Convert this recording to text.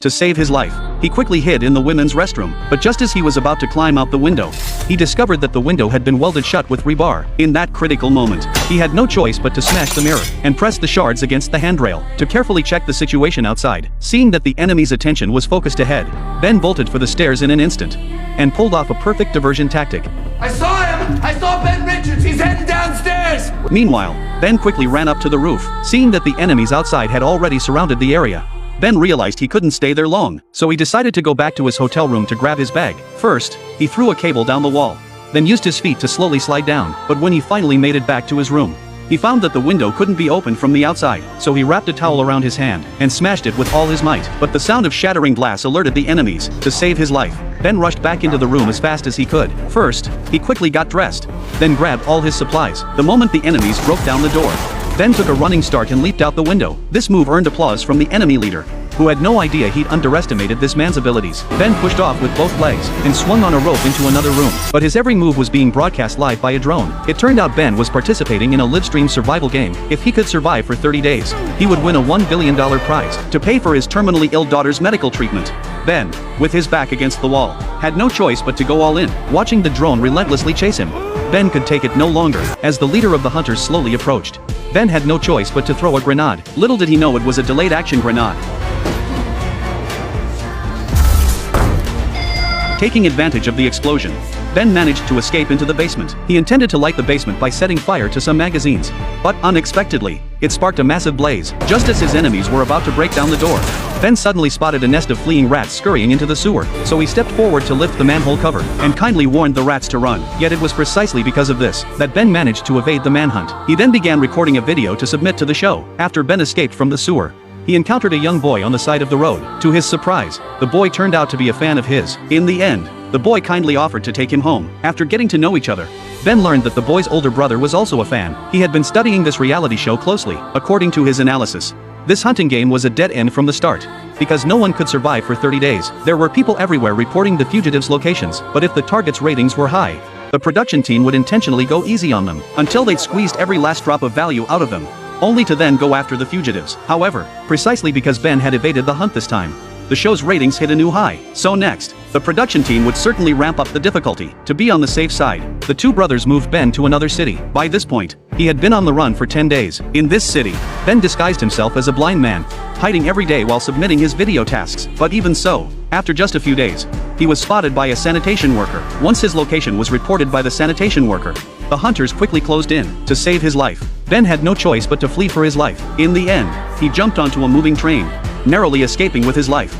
To save his life, he quickly hid in the women's restroom, but just as he was about to climb out the window, he discovered that the window had been welded shut with rebar. In that critical moment, he had no choice but to smash the mirror and press the shards against the handrail to carefully check the situation outside. Seeing that the enemy's attention was focused ahead, Ben bolted for the stairs in an instant and pulled off a perfect diversion tactic. I saw him! I saw Ben Richards! He's heading downstairs! Meanwhile, Ben quickly ran up to the roof, seeing that the enemies outside had already surrounded the area. Ben realized he couldn't stay there long, so he decided to go back to his hotel room to grab his bag. First, he threw a cable down the wall, then used his feet to slowly slide down, but when he finally made it back to his room, he found that the window couldn't be opened from the outside, so he wrapped a towel around his hand and smashed it with all his might. But the sound of shattering glass alerted the enemies. To save his life, Ben rushed back into the room as fast as he could. First, he quickly got dressed, then grabbed all his supplies. The moment the enemies broke down the door, Ben took a running start and leaped out the window. This move earned applause from the enemy leader, who had no idea he'd underestimated this man's abilities. Ben pushed off with both legs and swung on a rope into another room, but his every move was being broadcast live by a drone. It turned out Ben was participating in a live-stream survival game. If he could survive for 30 days, he would win a $1 billion prize to pay for his terminally ill daughter's medical treatment. Ben, with his back against the wall, had no choice but to go all in, watching the drone relentlessly chase him. Ben could take it no longer, as the leader of the hunters slowly approached. Ben had no choice but to throw a grenade. Little did he know it was a delayed action grenade. Taking advantage of the explosion, Ben managed to escape into the basement. He intended to light the basement by setting fire to some magazines, but unexpectedly, it sparked a massive blaze. Just as his enemies were about to break down the door, Ben suddenly spotted a nest of fleeing rats scurrying into the sewer, so he stepped forward to lift the manhole cover and kindly warned the rats to run. Yet it was precisely because of this that Ben managed to evade the manhunt. He then began recording a video to submit to the show. After Ben escaped from the sewer, he encountered a young boy on the side of the road. To his surprise, the boy turned out to be a fan of his. In the end, the boy kindly offered to take him home. After getting to know each other, Ben learned that the boy's older brother was also a fan. He had been studying this reality show closely. According to his analysis, this hunting game was a dead end from the start, because no one could survive for 30 days. There were people everywhere reporting the fugitives' locations, but if the target's ratings were high, the production team would intentionally go easy on them, until they'd squeezed every last drop of value out of them, only to then go after the fugitives. However, precisely because Ben had evaded the hunt this time, the show's ratings hit a new high. So next, the production team would certainly ramp up the difficulty. To be on the safe side, the two brothers moved Ben to another city. By this point, he had been on the run for 10 days. In this city, Ben disguised himself as a blind man, hiding every day while submitting his video tasks. But even so, after just a few days, he was spotted by a sanitation worker. Once his location was reported by the sanitation worker, the hunters quickly closed in. To save his life, Ben had no choice but to flee for his life. In the end, he jumped onto a moving train, narrowly escaping with his life.